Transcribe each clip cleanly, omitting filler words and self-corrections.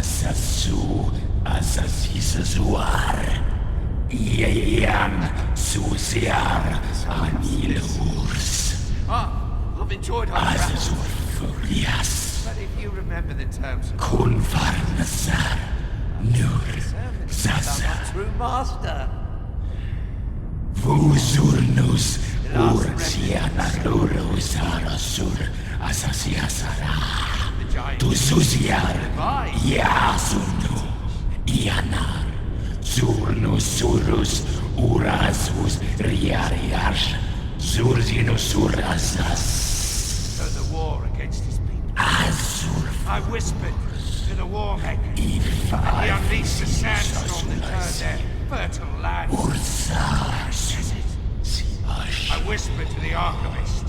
Sasu asasisuar. Iam susiar anilurs. I've enjoyed our travels. Asasur furias. But if you remember the terms of Kun farnasar. Nur servant, sasa. our true master. Vusurnus ursianarurus arasur asasiasara. The giant Tu susiar. Bye. Iasunu. Ianar. Zurnus surus urasus riariars. Zurzinus urasas. So the war against his people. Azur. I whispered to the war maker. He Ifai. unleashed the sandstorm that turned their fertile land. Ursas. I whispered to the Archivist,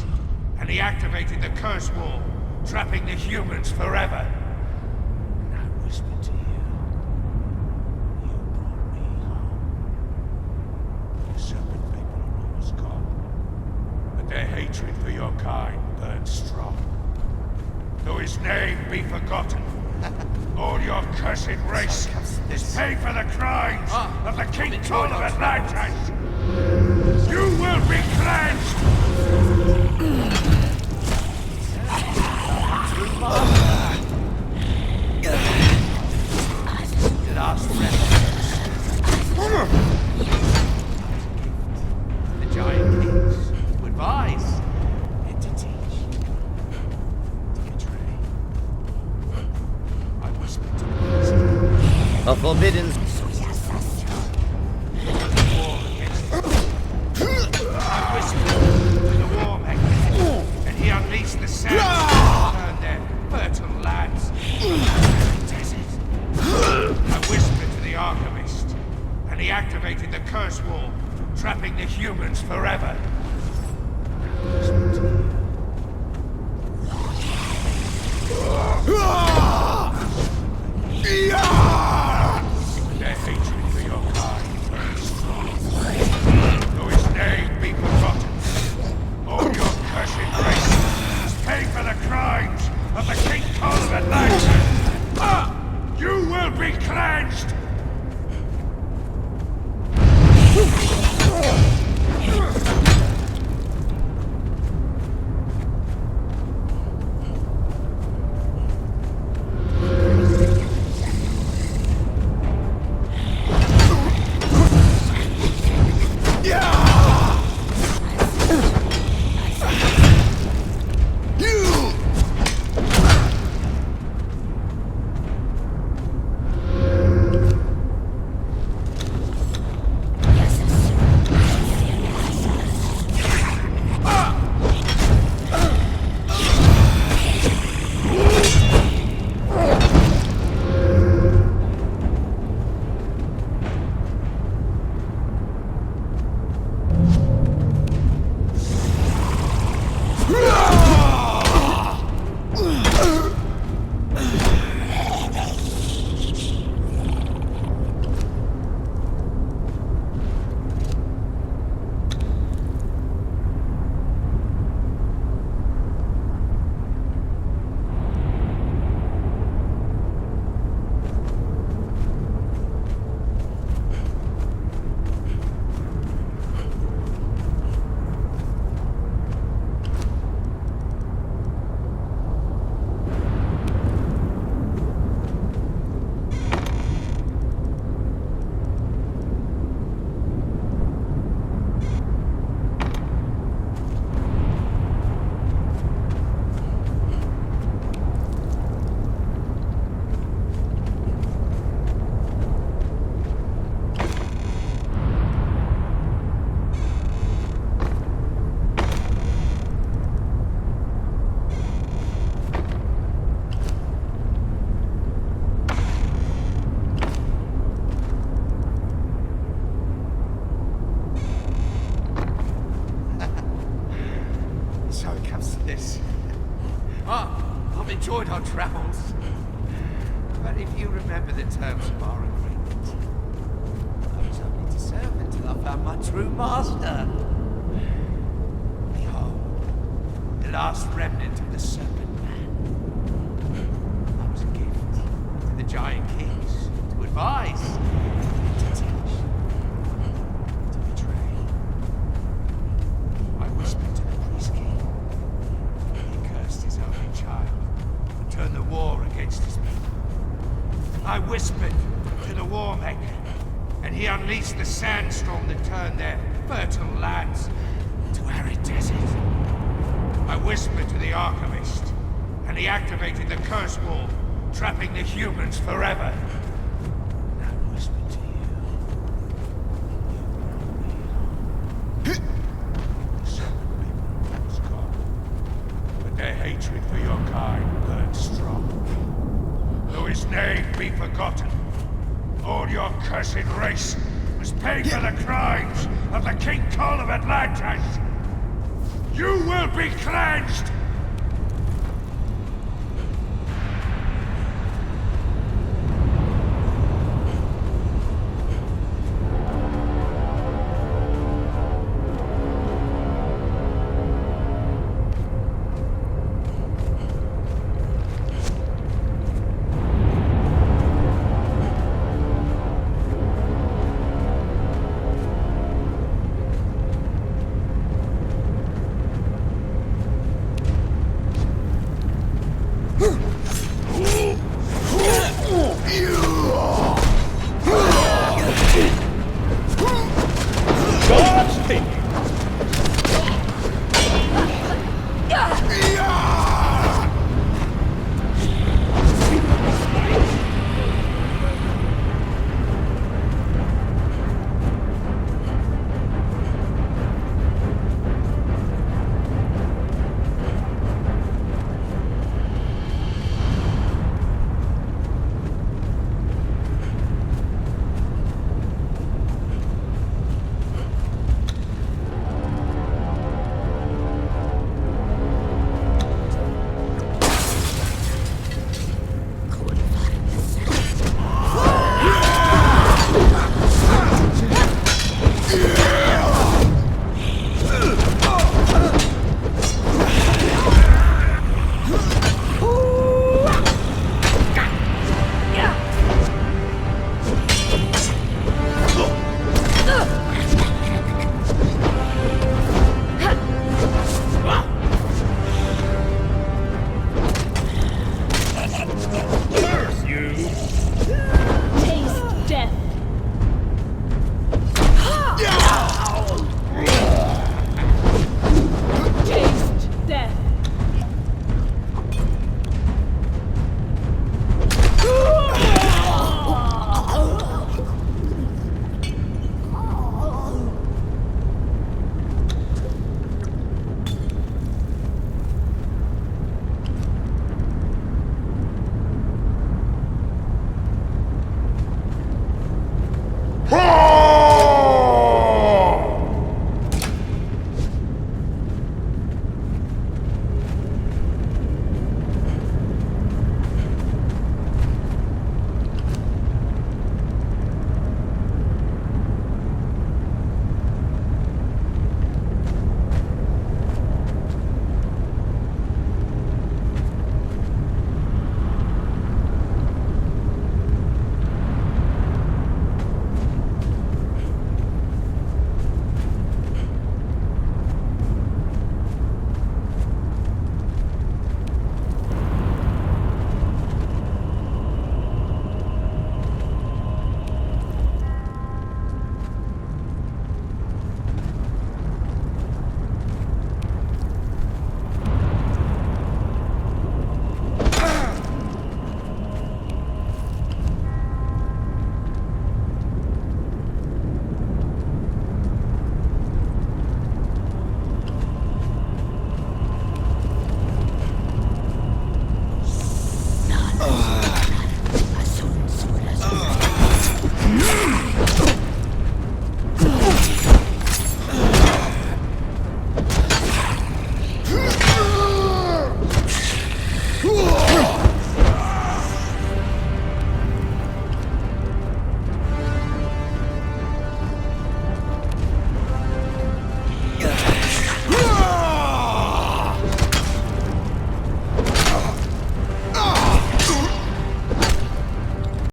and he activated the curse wall, trapping the humans forever. And I whispered to you. You brought me home. The serpent people are almost gone, but their hatred for your kind burns strong. Though his name be forgotten, all your cursed race is paying for the crimes of the King Kong of Atlantis. You will be cleansed! Last the giant kings to advise and to teach, to betray. I whispered to the A forbidden unleashed the sands that turned their fertile lands into desert. I whispered to the Archivist, and he activated the curse wall, trapping the humans forever. I whispered to you. Their hatred for your kind burns strong. Though his name be forgotten, all your cursed race is paying for the crimes of the King Kong of Atlantis. You will be cleansed! I've enjoyed our travels. But if you remember the terms of our agreement, I was only to serve until I found my true master. Behold, the last remnant of the serpent man. I was a gift to the giant kings to advise, to teach, to betray. I whispered to the priest king. He cursed his only child and turned the war against his people. I whispered to the war maker, and he unleashed the sandstorm that turned their fertile lands to arid desert. I whispered to the alchemist, and he activated the curse wall, trapping the humans forever. And I whispered to you. You brought me on. The son of people was gone, but their hatred for your kind burned strong. Though his name be forgotten, all your cursed race was paid for the crimes of the King Cole of Atlantis. You will be cleansed